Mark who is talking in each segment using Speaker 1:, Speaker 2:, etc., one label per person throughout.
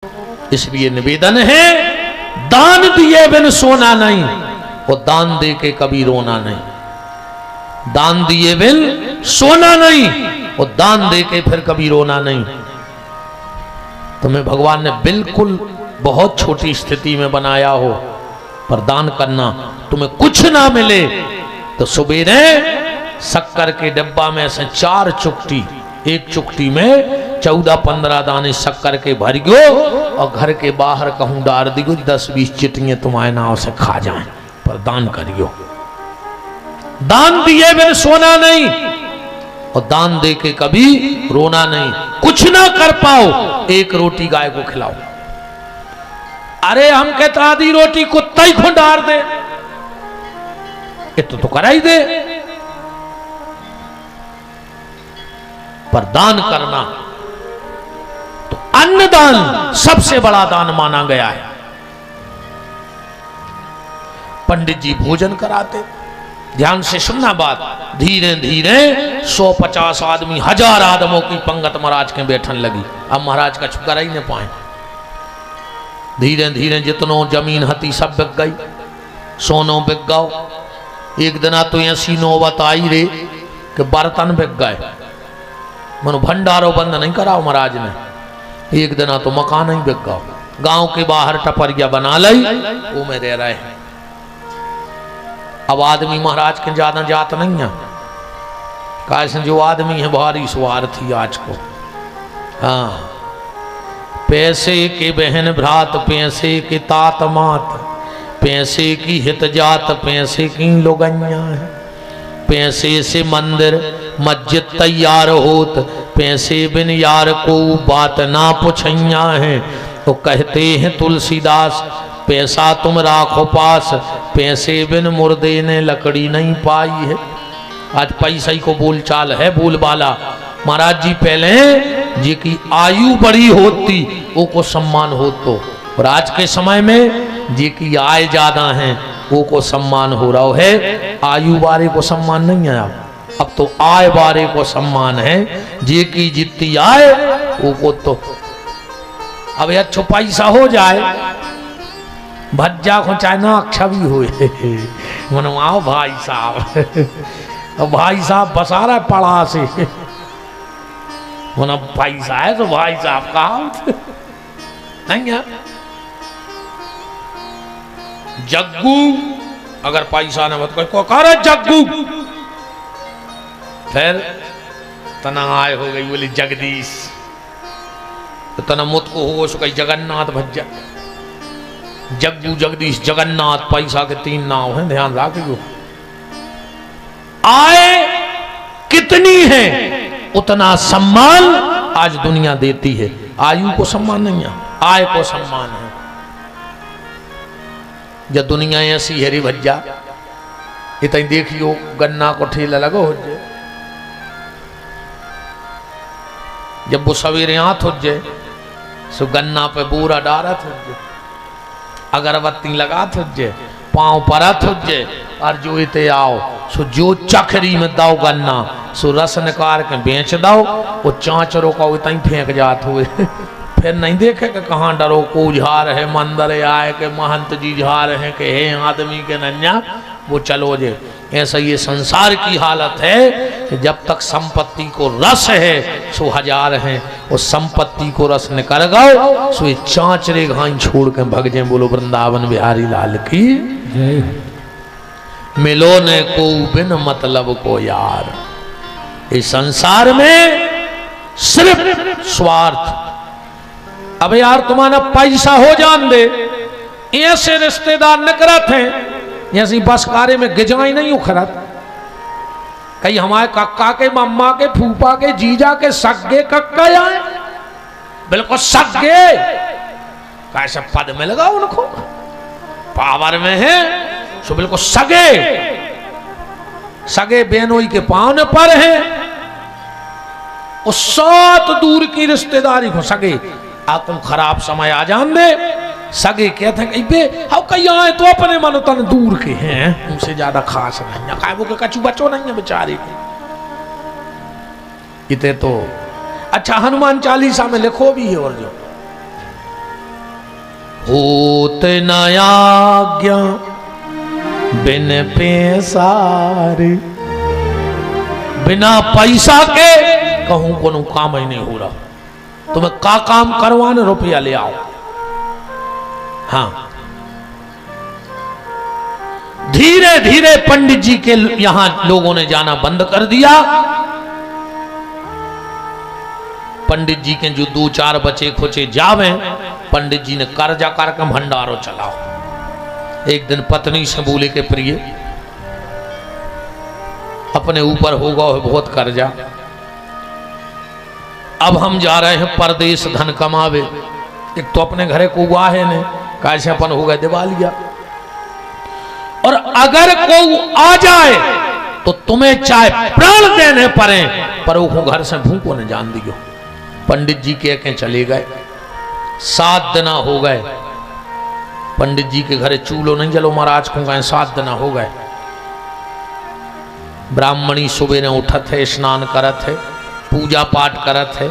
Speaker 1: इसलिए निवेदन है, दान दिए बिन सोना नहीं और दान दे के कभी रोना नहीं। दान दिए बिन सोना नहीं और दान दे के फिर कभी रोना नहीं। तुम्हें भगवान ने बिल्कुल बहुत छोटी स्थिति में बनाया हो, पर दान करना, तुम्हें कुछ ना मिले तो सुबेरे शक्कर के डिब्बा में से 4 चुटकी, एक चुटकी में 14-15 दाने शक्कर के भर गयो और घर के बाहर कहूं डार दिगो, 10-20 चिटियां तुम्हारे नाव से खा जाएं, पर दान करियो। दान दिए बिन सोना नहीं और दान दे के कभी रोना नहीं। कुछ ना कर पाओ, एक रोटी गाय को खिलाओ। अरे हम कहते आधी रोटी कुत्ता ही को डार दे, ये तो करा ही दे। पर दान करना तो अन्नदान सबसे बड़ा दान माना गया है। पंडित जी भोजन कराते, ध्यान से सुनना बात, धीरे धीरे 150 आदमी, 1000 आदमों की पंगत महाराज के बैठन लगी। अब महाराज का छुकरा ही न पाए। धीरे धीरे जितनो जमीन हती सब बिक गई, सोनो बिक गओ। एक दिन तो ऐसी नौबत आई रे कि बर्तन बिक गए। मनो भंडारो बंद नहीं कराओ महाराज ने। एक दिन तो मकान ही बिक गओ। गांव के बाहर टपरिया बना लाई, वो में रह रहे हैं। अब आदमी महाराज के ज्यादा जात नहीं है, कैसे जो आदमी है भारी स्वार्थी आज को। हाँ, पैसे के बहन भ्रात, पैसे के तात मात, पैसे की हित जात, पैसे की लोगैया है। पैसे से मंदिर मस्जिद तैयार होत, पैसे बिन यार को बात ना पुछैया है। तो कहते हैं तुलसीदास, पैसा तुम राखो पास, पैसे बिन मुर्दे ने लकड़ी नहीं पाई है। आज पैसा ही को बोलचाल है, बोलबाला। महाराज जी पहले जी की आयु बड़ी होती वो को सम्मान हो, तो और आज के समय में जी की आय ज्यादा है वो को सम्मान हो रहा है। आयु बारे को सम्मान नहीं है, अब तो आय बारे को सम्मान है। जी की जितनी आय वो को तो अब अच्छा पैसा हो जाए, भज्जा को चाहे ना अक्षा भी हुए मनो आओ भाई साहब। भाई साहब बसा रहा पड़ा से, मनो पैसा है तो भाई साहब का नहीं है। जग्गू अगर पैसा न बत को करे जग्गू, फिर तना आय हो गई बोली जगदीश, तो तना मुत को हो सो कही जगन्नाथ भज्जा। जग्गू जगदीश जगन्नाथ, पैसा के 3 नाव हैं, ध्यान रखियो। आय कितनी है उतना सम्मान आज दुनिया देती है। आयु को सम्मान नहीं है, आय को सम्मान है। जब दुनिया ऐसी है रे भज्जा, इतनी देखियो गन्ना को ठेला लगो हो जाए, जब वो सवेरे हाथ हो जाए सो गन्ना पे बोरा डारत हो जाए, अगरबत्ती लगात हो जाए, पांव परत हो जाए, और जो इते आओ सो जो चखरी में दाओ गन्ना सो रस निकाल के बेच दाओ, वो चाँचरों का इतना ही फेंक जात हुए। फिर नहीं देखे कि कहाँ डरो को झार है, मंदिर आए के महंत जी झार है कि हे आदमी के नन्या वो चलो जे। ऐसा ये संसार की हालत है कि जब तक संपत्ति को रस है सो 1000 हैं, और संपत्ति को रस निकल गओ सो ये चाँचरे घाई छोड़ के भग जाए। बोलो वृंदावन बिहारी लाल की जय। मिलो ने को बिन मतलब को यार, इस संसार में सिर्फ स्वार्थ। अब यार तुम्हारा पैसा हो जान दे, ऐसे रिश्तेदार न करत हैं जैसी बस कारे में गिजाई नहीं उखरत। कहीं हमारे कक्का के, मम्मा के, फूफा के, जीजा के सगे कक्का आए, बिल्कुल सगे, कैसे पद मिल गया उनको, पावर में है सो बिल्कुल सगे। सगे बेनोई के पांव पर है, उस 7 दूर की रिश्तेदारी को सगे। तुम खराब समय आ जान दे, सगे कहते हैं बे हाउ कहीं आए तो अपने मन तन दूर के हैं, उनसे ज्यादा खास नहीं है, वो के कचू बच्चों नहीं है बेचारे के। इतने तो अच्छा हनुमान चालीसा में लिखो भी है, और जो होत न आज्ञा बिन पैसारे, बिना पैसा के कहूं कोनो काम ही नहीं हो रहा। तुम्हें का काम करवाने रुपया ले आओ। हाँ, धीरे धीरे पंडित जी के यहां लोगों ने जाना बंद कर दिया। पंडित जी के जो 2-4 बचे खुचे जावे, पंडित जी ने कर्जा करके भंडारो चलाओ। एक दिन पत्नी से बोले के प्रिय, अपने ऊपर होगा बहुत कर्जा, अब हम जा रहे हैं परदेश धन कमावे। एक तो अपने घरे को हुआ है ने कैसे अपन हो गए दिवालिया, और अगर कोई आ जाए तो तुम्हें चाहे प्राण देने पड़े पर वो घर से भूखो न जान दियो। पंडित जी के चले गए। 7 दिन हो गए पंडित जी के घरे चूल्हो नहीं जलो। महाराज को कहें 7 दिन हो गए। ब्राह्मणी सुबह ने उठत है, स्नान करत है, पूजा पाठ करत है।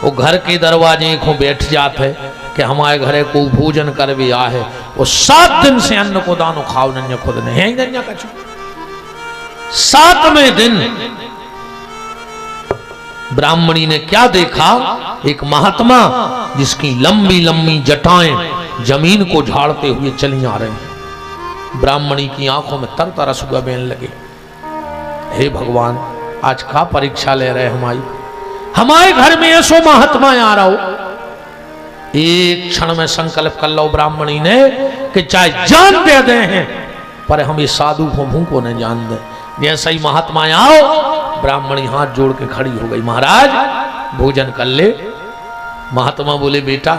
Speaker 1: वो घर के दरवाजे को बैठ जाते कि हमारे घरे को भोजन कर भी आ है। वो 7 दिन से अन्न को दानो खाओ नन्या खुद ने है नन्या कछु। 7वें दिन ब्राह्मणी ने क्या देखा, एक महात्मा जिसकी लंबी लंबी जटाएं जमीन को झाड़ते हुए चली आ रही। ब्राह्मणी की आंखों में तर तरह सुगा बहने लगे। हे भगवान, आज का परीक्षा ले रहे हमारे घर में ऐसो महात्मा आ रहा हो। एक क्षण में संकल्प कर लो ब्राह्मणी ने कि चाहे जान दे दे हैं पर हम इस साधु को मुंह को नहीं जान दे। जैसा ही महात्मा आओ, ब्राह्मणी हाथ जोड़ के खड़ी हो गई। महाराज भोजन कर ले। महात्मा बोले, बेटा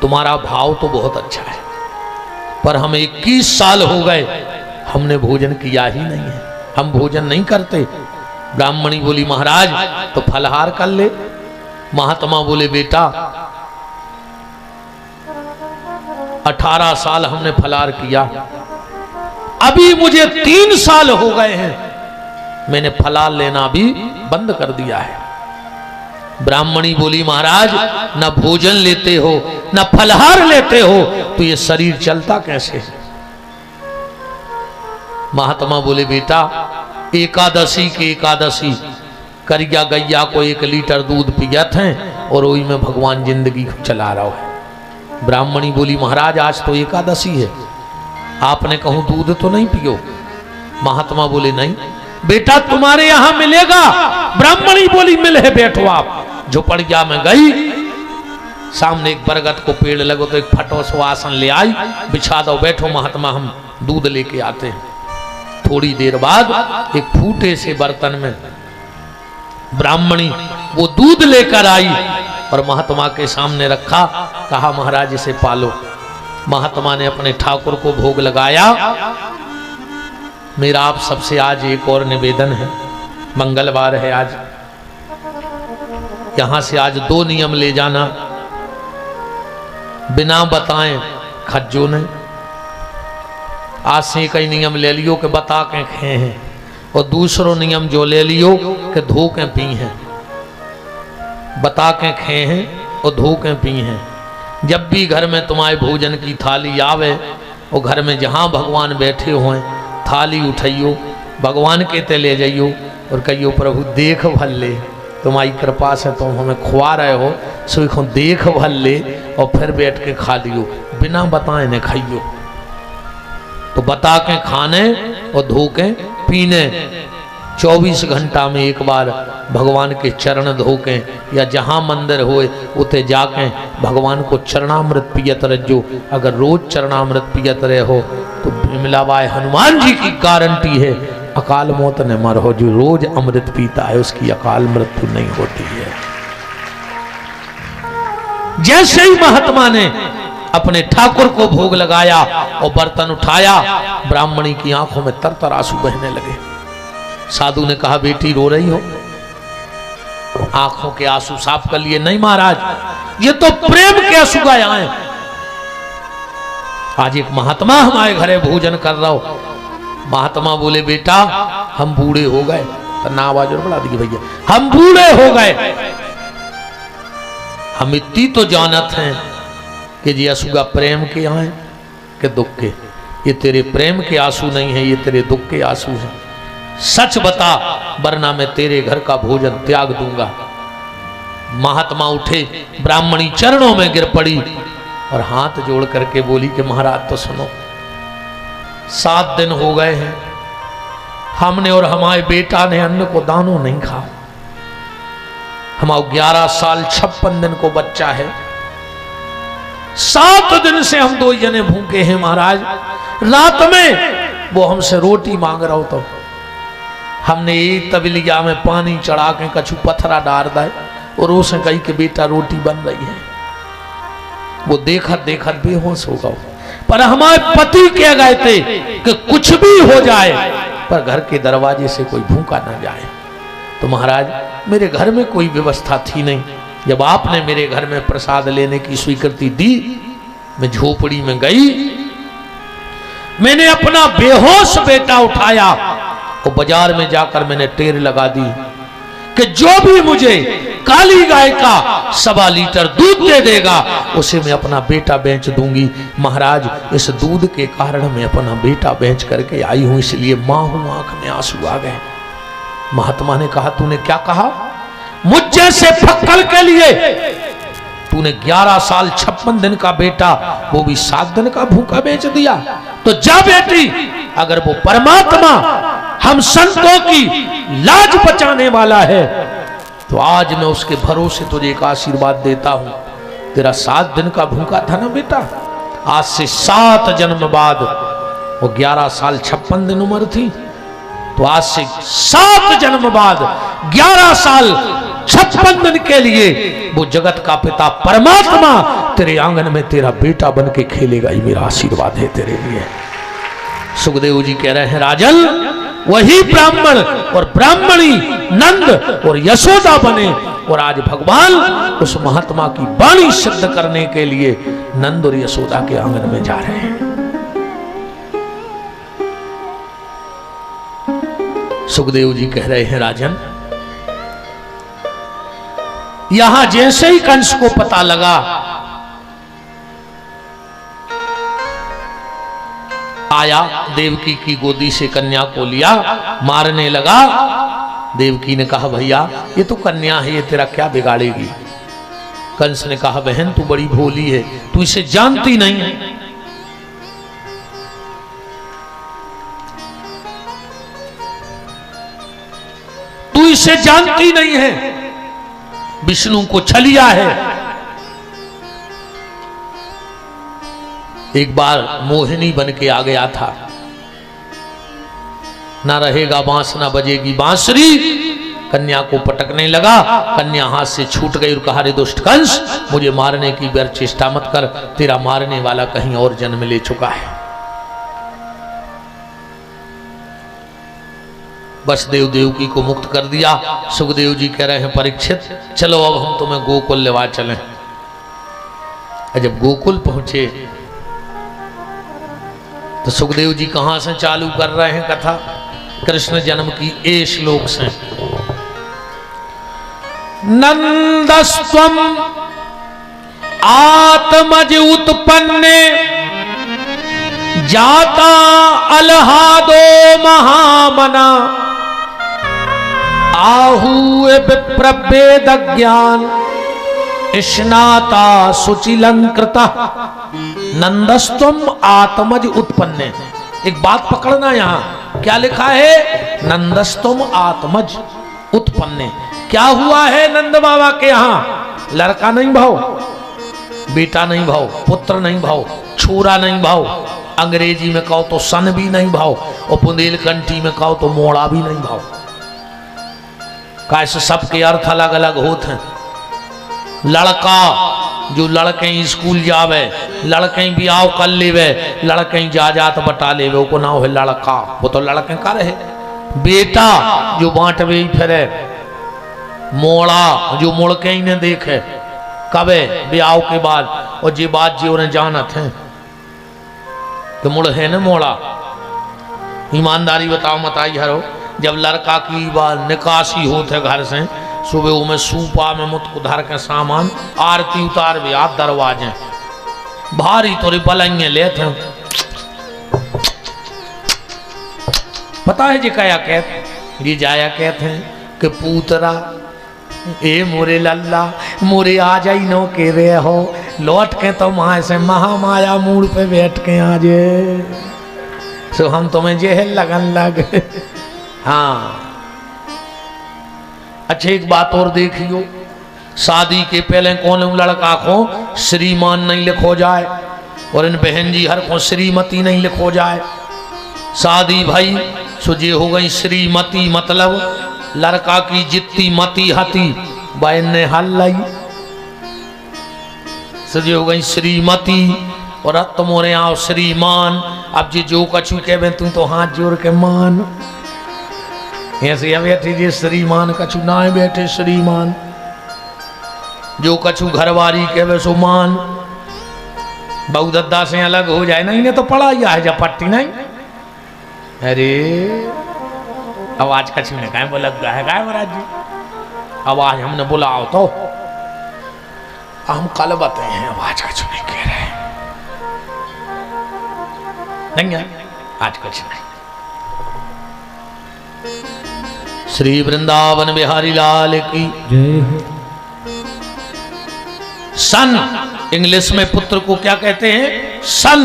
Speaker 1: तुम्हारा भाव तो बहुत अच्छा है पर हम 21 साल हो गए हमने भोजन किया ही नहीं है, हम भोजन नहीं करते। ब्राह्मणी बोली, महाराज तो फलहार कर ले। महात्मा बोले, बेटा 18 साल हमने फलहार किया, अभी मुझे 3 साल हो गए हैं, मैंने फलहार लेना भी बंद कर दिया है। ब्राह्मणी बोली, महाराज न भोजन लेते हो न फलहार लेते हो तो ये शरीर चलता कैसे है? महात्मा बोले, बेटा एकादशी के एकादशी करिया गैया को 1 लीटर दूध पिया थे और वही में भगवान जिंदगी चला रहा है। ब्राह्मणी बोली, महाराज आज तो एकादशी है, आपने कहूं दूध तो नहीं पियो? महात्मा बोले, नहीं बेटा तुम्हारे यहां मिलेगा। ब्राह्मणी बोली, मिल है बैठो आप। झोपड़िया में गई, सामने एक बरगद को पेड़ लगो तो एक फटो सो आसन ले आई, बिछा दो, बैठो महात्मा हम दूध लेके आते हैं। थोड़ी देर बाद एक फूटे से बर्तन में ब्राह्मणी वो दूध लेकर आई और महात्मा के सामने रखा। कहा, महाराज इसे पालो। महात्मा ने अपने ठाकुर को भोग लगाया। मेरा आप सबसे आज एक और निवेदन है, मंगलवार है आज, यहां से आज 2 नियम ले जाना, बिना बताएं खज्जो नहीं। आज से कई नियम ले लियो कि बता के खे हैं, और दूसरो नियम जो ले लियो कि धो के पी हैं। बता के खे हैं और धो के पी हैं। जब भी घर में तुम्हारे भोजन की थाली आवे और घर में जहां भगवान बैठे हुए थाली उठाइयो, भगवान के ते ले जाइयो और कहियो, प्रभु देख भल ले, तुम्हारी कृपा से तुम हमें खुआ रहे हो, सो देख भल ले और फिर बैठ के खा लियो, बिना बताए न खाइयो। तो बता के खाने और धो के पीने। 24 घंटा में एक बार भगवान के चरण धो के, या जहाँ मंदिर होए उते जाके भगवान को चरणामृत पियत रहो। अगर रोज चरणामृत पियत रहे हो तो बिमलाबाई हनुमान जी की गारंटी है, अकाल मौत न मर हो। जो रोज अमृत पीता है उसकी अकाल मृत्यु नहीं होती है। जैसे ही महात्मा ने अपने ठाकुर को भोग लगाया और बर्तन उठाया, ब्राह्मणी की आंखों में तर आंसू बहने लगे। साधु ने कहा, बेटी रो रही हो? आंखों के आंसू साफ कर लिए। नहीं महाराज, ये तो प्रेम के आंसू गाए आए। आज एक महात्मा हमारे घरे भोजन कर रहा हो। महात्मा बोले, बेटा हम बूढ़े हो गए, तो ना आवाज और बढ़ा दी भैया, हम बूढ़े हो गए, हम इतनी तो जानत हैं कि जी असुगा प्रेम के आए कि दुख के। ये तेरे प्रेम के आंसू नहीं है, ये तेरे दुख के आंसू हैं। सच बता वरना मैं तेरे घर का भोजन त्याग दूंगा। महात्मा उठे, ब्राह्मणी चरणों में गिर पड़ी और हाथ जोड़ करके बोली कि महाराज तो सुनो, 7 दिन हो गए हैं हमने और हमारे बेटा ने अन्न को दानों नहीं खा। हमारा 11 साल 56 दिन को बच्चा है। 7 दिन से हम 2 जने भूखे हैं महाराज। रात में वो हमसे रोटी मांग रहा हो तो हमने एक तबलिया में पानी चढ़ा के कछु पत्थरा डाल दे और उसे कही कि बेटा रोटी बन रही है। वो देखत देखत बेहोश हो गया। पर हमारे पति कह गए थे कि कुछ भी हो जाए पर घर के दरवाजे से कोई भूखा न जाए। तो महाराज मेरे घर में कोई व्यवस्था थी नहीं। जब आपने मेरे घर में प्रसाद लेने की स्वीकृति दी, मैं झोपड़ी में गई, मैंने अपना बेहोश बेटा उठाया और बाजार में जाकर मैंने टेर लगा दी कि जो भी मुझे काली गाय का 1.25 लीटर दूध दे देगा उसे मैं अपना बेटा बेच दूंगी। महाराज इस दूध के कारण मैं अपना बेटा बेच करके आई हूं, इसलिए मां हूं, आंख में आंसू आ गए। महात्मा ने कहा तूने क्या कहा? मुझ जैसे फक्कड़ के लिए तूने 11 साल 56 दिन का बेटा वो भी 7 दिन का भूखा बेच दिया। तो जा बेटी, अगर वो परमात्मा हम संतों की लाज बचाने वाला है तो आज मैं उसके भरोसे तुझे एक आशीर्वाद देता हूं। तेरा 7 दिन का भूखा था ना बेटा, आज से 7 जन्म बाद, वो 11 साल 56 दिन उम्र थी, तो आज से 7 जन्म बाद 11 साल 56 दिन के लिए वो जगत का पिता परमात्मा तेरे आंगन में तेरा बेटा बन के खेलेगा। ये मेरा आशीर्वाद है तेरे लिए। सुखदेव जी कह रहे हैं राजन, वही ब्राह्मण और ब्राह्मणी नंद और यशोदा बने और आज भगवान उस महात्मा की वाणी सिद्ध करने के लिए नंद और यशोदा के आंगन में जा रहे हैं। सुखदेव जी कह रहे हैं राजन, यहां जैसे ही कंस को पता लगा, आया, देवकी की गोदी से कन्या को लिया, मारने लगा। देवकी ने कहा भैया ये तो कन्या है, ये तेरा क्या बिगाड़ेगी? कंस ने कहा बहन तू बड़ी भोली है, तू इसे जानती नहीं है। तू इसे जानती नहीं है, विष्णु को छलिया है। एक बार मोहिनी बन के आ गया था, ना रहेगा बांस ना बजेगी बांसुरी, कन्या को पटकने लगा। कन्या हाथ से छूट गई और कहा रे दुष्ट कंस, मुझे मारने की व्यर्थ चेष्टा मत कर, तेरा मारने वाला कहीं और जन्म ले चुका है। बस देवकी को मुक्त कर दिया। सुखदेव जी कह रहे हैं परीक्षित चलो अब हम तुम्हें गोकुल लेवा चलें। जब गोकुल पहुंचे तो सुखदेव जी कहां से चालू कर रहे हैं कथा? कृष्ण जन्म की ए श्लोक से। नंदस्त्वम आत्मज उत्पन्ने जाता अलहादो महामना आहूए विप्रवेद ज्ञान स्नाता सुचिलंकृता। नंदस्त्वम आत्मज उत्पन्ने। एक बात पकड़ना, यहां क्या लिखा है? नंदस्त्वम आत्मज उत्पन्ने। क्या हुआ है नंद बाबा के यहां? लड़का नहीं भाव, बेटा नहीं भाव, पुत्र नहीं भाव, छोरा नहीं भाव, अंग्रेजी में कहो तो सन भी नहीं भाव, और बुंदेलखंडी में कहो तो मोड़ा भी नहीं भाव। कैसे सबके अर्थ अलग अलग होते हैं। लड़का जो लड़के स्कूल जावे, लड़के ब्याह कर लेवे, लड़के जात बटा लेवे, वो ना हो लड़का, वो तो लड़के का रहे। बेटा जो बांटवे फिरे, मोड़ा जो मुड़के ही ने देखे कबे ब्याह के बाद, और जी बात जी उन्हें जानत है तो मुड़ है न मोड़ा। ईमानदारी बताओ मत आई हरो, जब लड़का की बात निकासी होते घर से, सुबह में सूपा में मुत उधार के सामान आरती उतार भी आप दरवाजे भारी तोरे बलाइए लेते हैं। पता है जी क्या कहते, ये जाया कहते हैं कि पूतरा ए मोरे लल्ला मोरे आ जाई नो के रे हो, लौट के तो माँ से महामाया मूड पे बैठ के आ जे, सो हम तुम्हें जेहल लगन लगे। हाँ अच्छा एक बात और देखियो, शादी के पहले कौन लड़का को श्रीमान नहीं लिखो जाए और इन बहन जी हर को श्रीमती नहीं लिखो जाए। शादी भाई सुजे हो गई श्रीमती, मतलब लड़का की जितनी मती हती बहन ने हल लाई, सुजे हो गई श्रीमती और अब तुम्हारे आओ श्रीमान। अब जी जो कछु कहे तू तो हाथ जोड़ के मान, ऐसे बैठे जी श्रीमान कछु ना बैठे श्रीमान, जो कछु घरवारी कहे सो मान। बहु दद्दा से अलग हो जाए नहीं ने तो पढ़ा ही है जब पट्टी नहीं। अरे आवाज कछु ने कहा बोला है काय महाराज जी, आवाज हमने बोला आओ तो हम कल बताए हैं, आवाज कछु नहीं कह रहे नहीं है आज कुछ नहीं। श्री वृंदावन बिहारी लाल की जय। सन इंग्लिश में पुत्र को क्या कहते हैं, सन।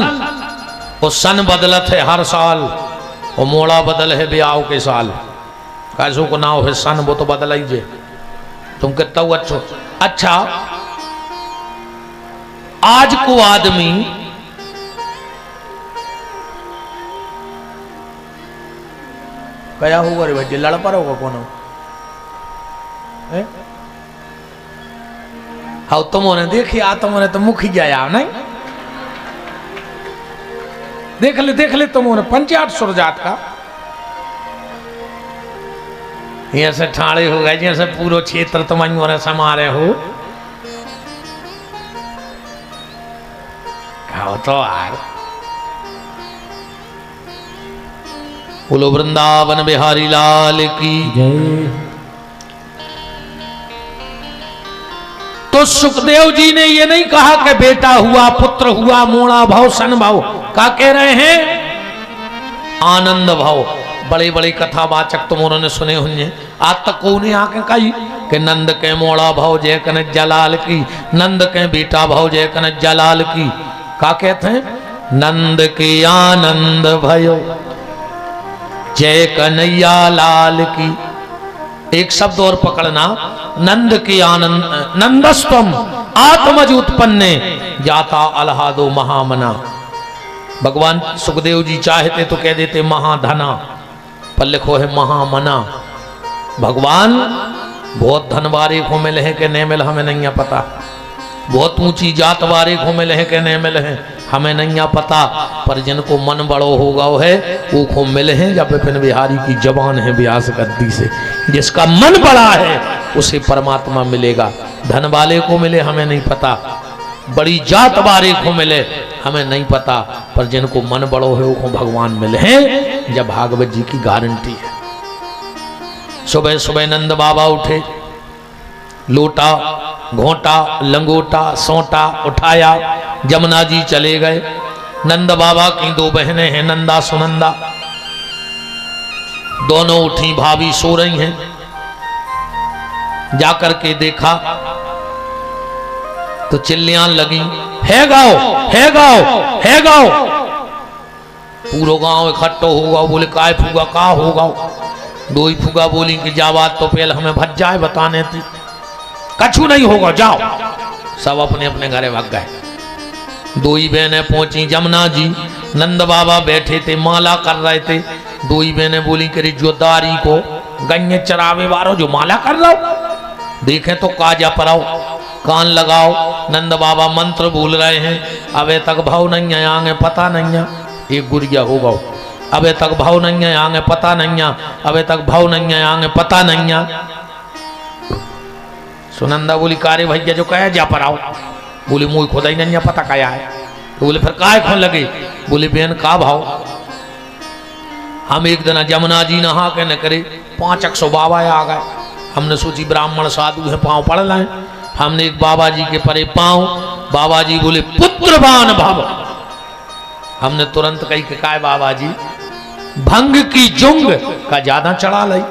Speaker 1: वो सन बदलत है हर साल, और मोड़ा बदल है ब्याह के साल, कैसो को नाव है सन, वो तो बदल ही जे तुम कहता हो। अच्छा आज को आदमी क्या होगा रे भाई, लड़ पर होगा कौन हाँ तुमने देखी आ, तुमने तो मुखी जाया नहीं, देख ले तुमने पंचायत सुरजात का यहाँ से ठाड़े हो गए, जैसे पूरा क्षेत्र तुम्हारे समा रहे हो। खाओ तो यार, बोलो वृंदावन बिहारी लाल की जय। तो सुखदेव जी ने ये नहीं कहा कि बेटा हुआ, पुत्र हुआ, मोड़ा भाव, सन भाव, क्या कह रहे हैं, आनंद भाव। बड़े बड़े कथावाचक तुम उन्होंने सुने होंगे, आज तक को नहीं आके कही कि नंद के मोड़ा भाव जय कन जलाल की, नंद के बेटा भाव जय कन जलाल की। क्या कहते हैं, नंद के आनंद भयो जय कन्हैया लाल की। एक शब्द और पकड़ना, नंद के आनंद, नंदस्तम आत्मज उत्पन्ने जाता अलहादो महामना। भगवान सुखदेव जी चाहते तो कह देते महाधना, पर लिखो है महामना। भगवान बहुत धन वाले को मिले हैं कि नहीं मिले हमें नहीं पता, बहुत ऊंची जात वाले को मिले हैं कि नहीं मिले हैं हमें नहीं पता, पर जिनको मन बड़ो होगा वो है वो को मिले हैं। जब विपिन बिहारी की जबान है व्यास गद्दी से, जिसका मन बड़ा है उसे परमात्मा मिलेगा। धन वाले को मिले हमें नहीं पता, बड़ी जात वाले को मिले हमें नहीं पता, पर जिनको मन बड़ो है वो भगवान मिले हैं, जब भागवत जी की गारंटी है। सुबह सुबह नंद बाबा उठे, लोटा घोंटा लंगोटा सोटा उठाया, जमुना जी चले गए। नंद बाबा की दो बहनें हैं, नंदा सुनंदा, दोनों उठी, भाभी सो रही हैं। जाकर के देखा तो चिल्लियां लगी, है गाओ है गाओ है गाओ। पूरा गांव इकट्ठो होगा, बोले काय फूगा का होगा। दो ही फूगा बोली कि जा बात तो पहले हमें भज जाए बताने थी, कछु नहीं होगा जाओ। सब अपने अपने घरे भाग गए। दो ही बहनें पहुंची जमुना जी, नंद बाबा बैठे थे माला कर रहे थे। दो ही बहनें बोली कि जोदारी को गन्ने चरावे वारो जो माला कर रहा हो, देखे तो काजा पराओ, कान लगाओ। नंद बाबा मंत्र बोल रहे हैं, अबे तक भाव नहीं है आगे पता नहीं है, एक गुड़िया होगा, अबे तक भाव नहीं है आगे पता नहीं है, अबे तक भाव नहीं है आगे पता नहीं है। सुनंदा बोली कारे भैया जो कहे जा पर आओ। बोले मुझे खुदा ही नहीं पता क्या है। तो बोले फिर काय खोन लगे। बोले बहन का भाव, हम एक दिन जमुना जी नहा के न करे 500 बाबा आ गए। हमने सोची ब्राह्मण साधु है पाँव पड़ लाए, हमने एक बाबा जी के परे पाँव बाबा जी बोले पुत्रवान भव। हमने तुरंत कही कि काय बाबा जी, भंग की जुंग का ज्यादा चढ़ा ली,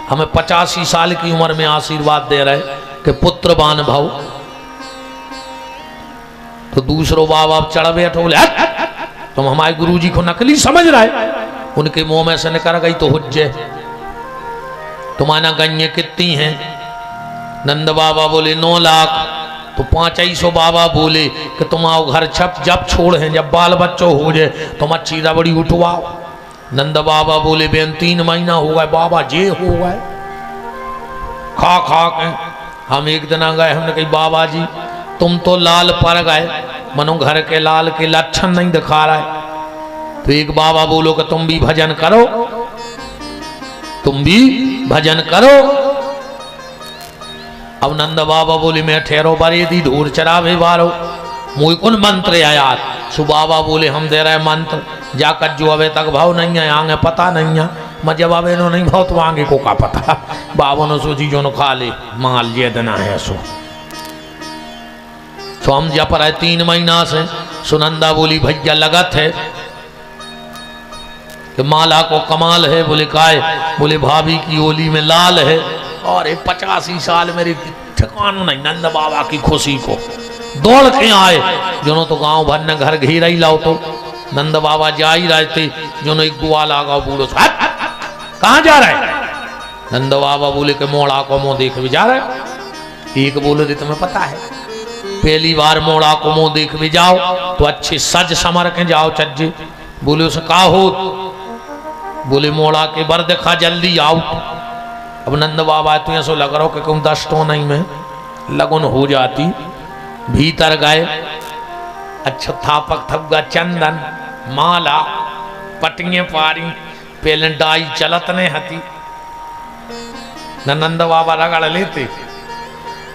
Speaker 1: हमें 85 साल की उम्र में आशीर्वाद दे रहे कि पुत्रवान भव। तो दूसरो बाबा चढ़ बैठो, बोले तुम हमारे गुरुजी को नकली समझ रहे। उनके मुंह में से निकल गई तो हुज्जे, तुम्हारा गण्य कितनी है? नंद बाबा बोले 9 लाख। तो 500 बाबा बोले कि तुम आओ घर छप जब छोड़ हैं, जब बाल बच्चों हो जाए तुम अच्छी रबड़ी उठवाओ। नंद बाबा बोले बेन 3 महीना हो गए बाबा, जे हो गए खा खा के। हम एक दिन आ गए, हमने कही बाबा जी तुम तो लाल पड़ गए, मनो घर के लाल के लक्षण नहीं दिखा रहा है। तो एक बाबा बोलो कि तुम भी भजन करो, तुम भी भजन करो। अब नंद बाबा बोले मैं ठहरो बारे दी ढोर चरावे बारो, मुझे कौन मंत्र आया। सु बाबा बोले हम दे रहे मंत्र, जाकर जो अबे तक भाव नहीं है आगे पता नहीं है, मैं जब अबे नो नहीं भाव तो आगे को का पता। बाबा ने सोची जो न खा ले माल ये देना है सो। तो हम जप रहे 3 महीना से। सुनंदा बोली भैया लगत है कि माला को कमाल है। बोले काय? बोले भाभी की होली में लाल है। और 85 साल मेरे ठिकाना नहीं। नंद बाबा की खुशी को दौड़ के आए, जो तो गांव भर ने घर घेरा ही लाओ। तो नंद बाबा जा ही रहे थे, जो एक गुआ लागा बूढ़ो कहाँ जा रहे? नंद बाबा बोले कि मोड़ा को मुंह देख भी जा रहे। एक बोले रे तुम्हें पता है पहली बार मोड़ा को मुंह देख भी जाओ तो अच्छे सज समर के जाओ चज्जे। बोले उसे कहा हो? बोले मोड़ा के बर देखा जल्दी आओ। अब नंद बाबा तो ऐसा लग रहा हो कि कहूँ 10 तो नहीं में लगन हो जाती। भीतर गए, अच्छा थापक थपगा चंदन माला पटिए पारी पहले डाई चलत ने हती। नंद बाबा रगड़ लेते।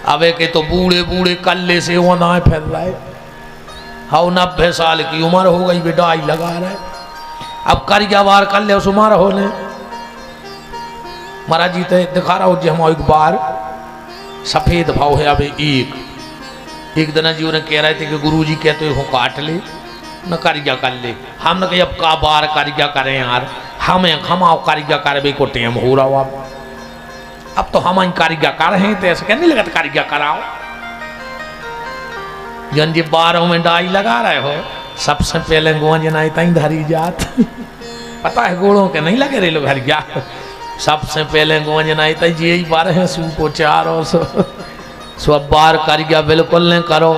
Speaker 1: अबे के तो बूढ़े बूढ़े कल्ले से वो ना फिर रहे। हाउ 90 साल की उम्र हो गई, डाई लगा रहे। अब करिया बार कल्ले उस उम्र होने महाराज जी तो दिखा रहा हो जी। हम एक बार सफेद भाव है। अबे एक दिन जी उन्हें कह रहे थे कि गुरु जी कहते हो काट ले न करिया कर ले। हमने कही अब का बार करिया करें यार, हम आओ करिया करवे को टेम हो रहा हो। अब तो हम कारिगा कर हैं तो ऐसे कहने लगा कारिगा कराओ। जन जी 12 में डाई लगा रहे हो, सबसे पहले गोंजना तई धरी जात। पता है गोड़ों के नहीं लगे रे लोग हर गया। सबसे पहले गोंजना तई जी ही 12 सू को 4 और सो अब बार कारिगा बिल्कुल नहीं करो।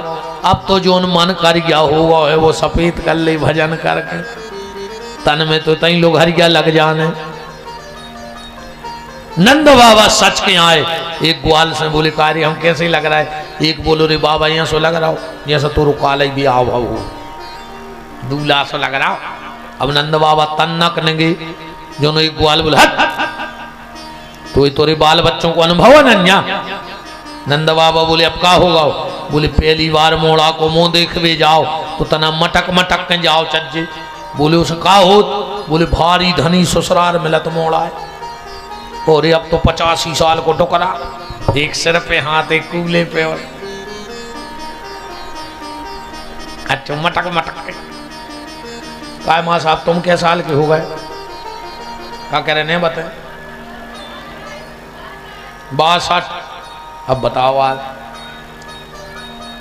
Speaker 1: अब तो जो मन कारिगा हुआ है वो सफेद कर ले भजन करके, तन में तो तई लोग हरिया लग जाने। नंद बाबा सच के आए। एक ग्वाल से बोले कार्य हम कैसे लग रहा है? एक बोलो रे बाबा यहाँ सो लग रहा हो जैसा तो रुकाल भी आओ भाव दूल्हा सो लग रहा हो। अब नंद बाबा तन्नक नेंगे जो एक ग्वाल बोले तो तोरे बाल बच्चों को अनुभव है नन्या। नंद बाबा बोले अब का होगा? बोले पहली बार मोड़ा को मुंह देख भी जाओ तो तना मटक मटक के जाओ चज्जे। बोले उसे का हो? बोले भारी धनी ससुराल मिलत मोड़ा है। और अब तो 85 साल को टुकड़ा, एक सिर पे हाथ एक कूले पे। और अच्छा मटक मटक के काय माँ साहब तुम क्या साल के हो गए? क्या कह रहे ने बताए? 62। अब बताओ आज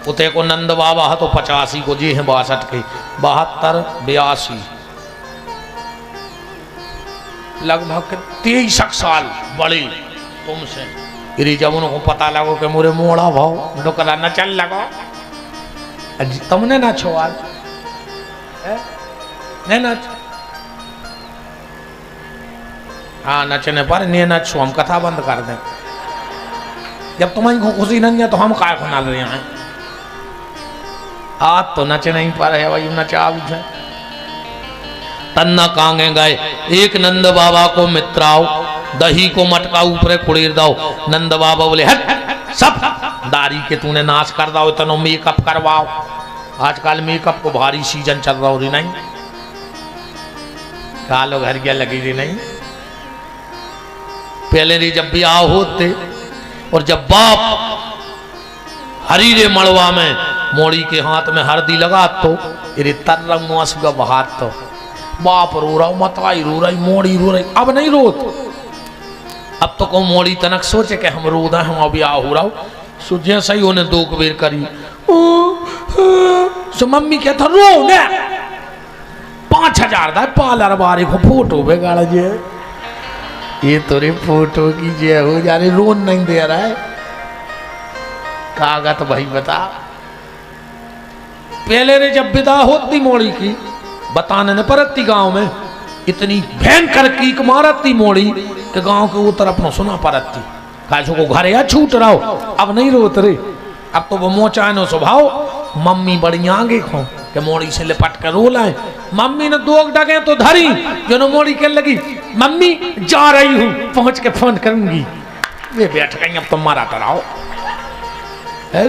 Speaker 1: उते को नंद बाबा है तो 85 को जी है 62 के 72 82 लगभग 23 साल बड़े तुमसे। जब उनको पता लगो कि मोरे मोड़ा भाव डोकरा न चल लगो तुमने ना छो आज नहीं नाच। हाँ नचने पर नहीं नचो, हम कथा बंद कर दें। जब तुम्हारी खुशी नहीं है तो हम काय खुना रहे हैं? आज तो नचे नहीं पा रहे भाई, नचा उठे तन्ना कांगे गए। एक नंद बाबा को मित्राओ दही को मटका ऊपर कुड़ेर दाओ। नंद बाबा बोले हट सब दाढ़ी के तूने नाश कर दाओ, इतना मेकअप करवाओ। आजकल मेकअप को भारी सीजन चल रहा हो रही नहीं, कालो घर गया लगी रही नहीं। पहले रे जब ब्याह होते और जब बाप हरी रे मड़वा में मोड़ी के हाथ में हल्दी लगा तो इरे तरंगस बहात तो बाप रो रहा मताई रो रही मोड़ी रो रही। अब नहीं रोत, अब तो को मोड़ी तनक सोचे कि हम रो हम अभी आ हो रहा सुझे सही होने दो बेर करी सो मम्मी कहता रो ने 5000 दा पार्लर बारे को फोटो बेगाड़ जे ये तोरे फोटो की जे हो जा रही रोन नहीं दे रहा है कागत भाई बता। पहले रे जब विदा होती मोड़ी की बताने न परती गांव में इतनी भयंकर कीक मारती मोड़ी कि गांव के वो तरफ न सुना परती काजो को घर या छूट रहो। अब नहीं रोत रे, अब तो वो मोचा नो स्वभाव मम्मी बड़ी आगे खो के मोड़ी से लिपट कर रो लाए। मम्मी ने 2 डगे तो धरी जो न मोड़ी के लगी मम्मी जा रही हूँ पहुंच के फोन करूंगी। वे बैठ गई अब तुम मारा कराओ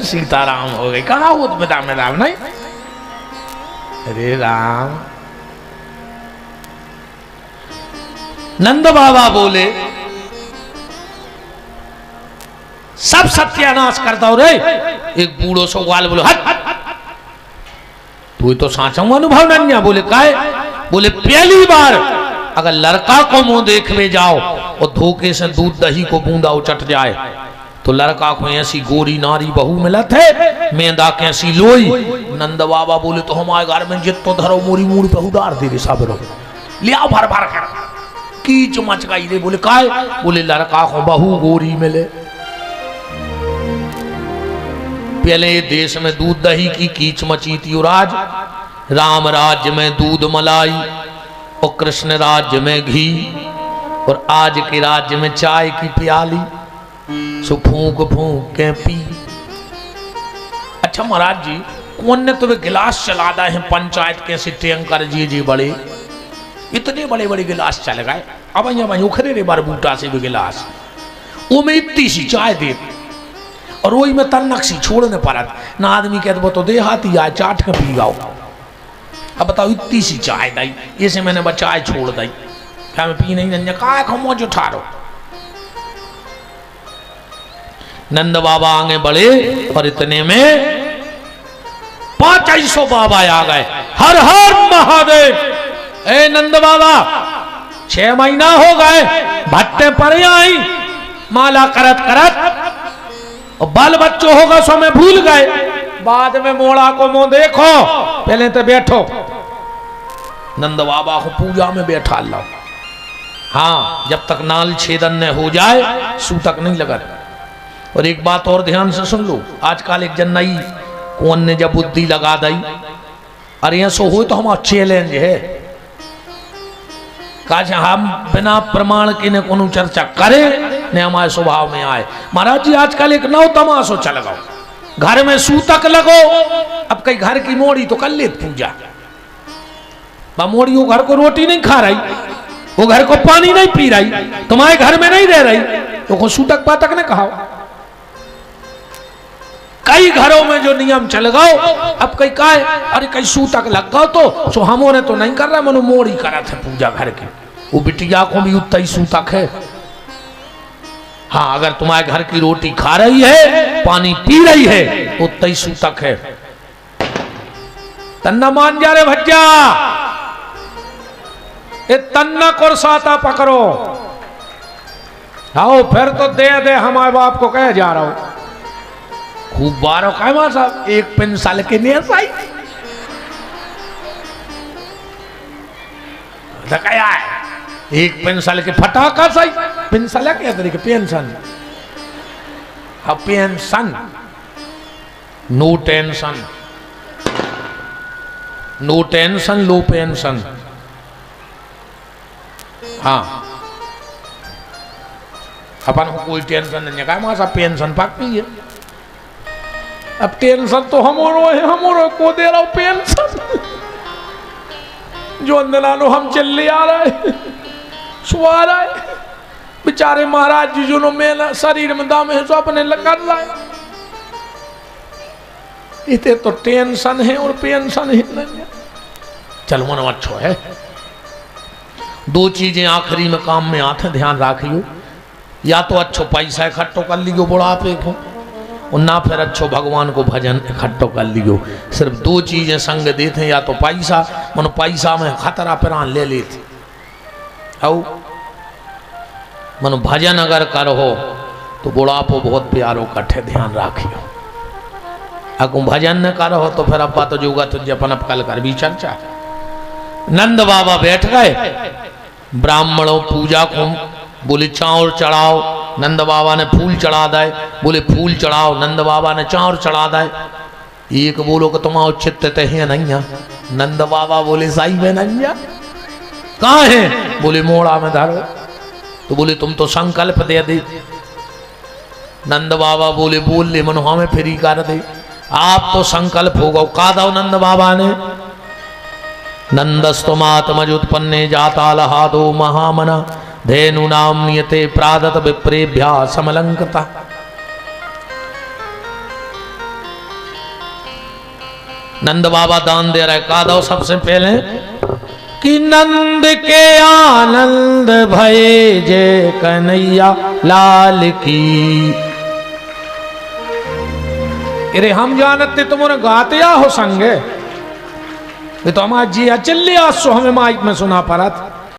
Speaker 1: सीताराम हो गई कहा हो तो बता में राम नहीं। अरे राम नंद बाबा बोले सब सत्यानाश करता हो रे। एक बूढ़ो सो ग्वाल बोलो हट तू तो साचा अनुभव नहीं। बोले काहे? बोले पहली बार अगर लड़का को मुंह देखने जाओ और धोखे से दूध दही को बूंदा उचट जाए तो लड़का को ऐसी गोरी नारी बहू मिलत है मेंदा कैसी लोई। नंद बाबा बोले तो हमारे घर में जित तो धरो मोरी मूड़ पे उदार दे रे सब लिया भर भर कर कीच मच गई रे। बोले काहे? बोले लड़का को बहू गोरी मिले। पहले देश में दूध दही की कीच मची थी और आज राम राज्य में दूध मलाई और कृष्ण राज्य में घी और आज के राज्य में चाय की प्याली सो फूंक फूंक के पी। अच्छा महाराज जी कौन ने तुम्हें गिलास चला दिए हैं पंचायत के से टैंकर जी बड़े इतने बड़े बड़े गिलास चल गए। अब वही उखरे रे बार बूटा से भी गिलास वो में इतनी सी चाय दे और वही में तन्नक सी छोड़ने परत ना आदमी कहते तो दे हाथी आए चाट के पी गाओ। अब बताओ इतनी सी चाय दी ये से मैंने चाय छोड़ दी क्या मैं पी नहीं का खमोज उठा रो। नंद बाबा आगे बढ़े और इतने में 500 बाबा आ गए। हर हर महादेव। ए नंद बाबा 6 महीना हो गए भट्टे पर आई माला करत करत और बाल बच्चों होगा सो में भूल गए। बाद में मोड़ा को मुंह देखो पहले तो बैठो। नंद बाबा को पूजा में बैठा लो। हाँ जब तक नाल छेदन न हो जाए सूतक नहीं लगत। और एक बात और ध्यान से सुन लो आजकल एक जन नई कौन ने जब बुद्धि लगा दी अरे ऐसो हो तो हमारा चैलेंज है काज हम बिना प्रमाण के ने कोनो चर्चा करे ने हमारे स्वभाव में आए। महाराज जी आजकल एक नौ तमाशो चल गो घर में सूतक लगो। अब कई घर की मोड़ी तो कर ले पूजा मोड़ी वो घर को रोटी नहीं खा रही वो घर को पानी नहीं पी रही तुम्हारे घर में नहीं रह रही तो सूतक पातक ने कहा। कई घरों में जो नियम चल गओ अब कई का अरे कई सूतक लग गओ तो सो हमों तो नहीं कर रहा मनो मोड़ी करा थे पूजा घर की वो बिटिया को भी उतना ही सूतक है। हाँ अगर तुम्हारे घर की रोटी खा रही है पानी पी रही है तो उतना ही सूतक है। तन्ना मान जा रे भज्जा ये तन्ना को साता पकड़ो आओ फिर तो दे हमारे बाप को कह जा रहा हूं खूब बारो का साहब एक पेंसिल के नहीं सही है एक पेंसिल के फटाका सही पेंसिल क्या तरीके पेंशन हाँ पेंशन नो टेंशन लो पेंशन। हाँ अपन को कोई टेंशन नहीं है मासा पेंशन पकती है। अब टेंशन तो हमारो को दे रहा हूं पेंशन जो अंदरानो हम चल आ रहे सुहा रहे बेचारे महाराज जी जो मेला शरीर में दाम है सो अपने कर रहा है इतने तो टेंशन है और पेंशन है नहीं। चल मन अच्छो है 2 चीजें आखिरी में काम में आते ध्यान रखियो या तो अच्छो पैसा इकट्ठो कर लियो बुढ़ापे को और ना फिर अच्छो भगवान को भजन इकट्ठो कर लियो। सिर्फ दो चीजें संग देते, या तो पैसा, मनो पैसा में खतरा पिरान ले लेते, औ मनो भजन अगर करो तो बुढ़ापो बहुत प्यारो कट्ठे ध्यान राखियो। अगु भजन न करो तो फिर अब्बा तो जुगा तुझे अपन अब कल कर भी चर्चा। नंद बाबा बैठ गए, ब्राह्मणों पूजा को बोले चाउर चढ़ाओ, नंद बाबा ने फूल चढ़ा दे, बोले फूल चढ़ाओ, नंद बाबा ने चाउर चढ़ा दे। एक बोलो कि तुम चित्त है नहीं, नंद बाबा बोले साई में नहीं, कहाँ है? बोले मोड़ा में धरो। तो बोले तुम तो संकल्प दे दे। नंद बाबा बोले बोल ले मनो हमें फ्री कर दे, आप तो संकल्प होगा। का दो नंद बाबा ने, नंदस्तुमात्मज उत्पन्ने जाता लहादो महामना धेनु नाम नियते प्रादत विप्रेभ्या समलंकृता। नंद बाबा दान दे रहे, का दो सबसे पहले कि नंद के आनंद भये जय कन्हैया लाल की। अरे हम जानते तुम्हारे गाते हो संगे, ये तो हमारा जी अचल्ले आसो हमें माइक में सुना पड़ा था।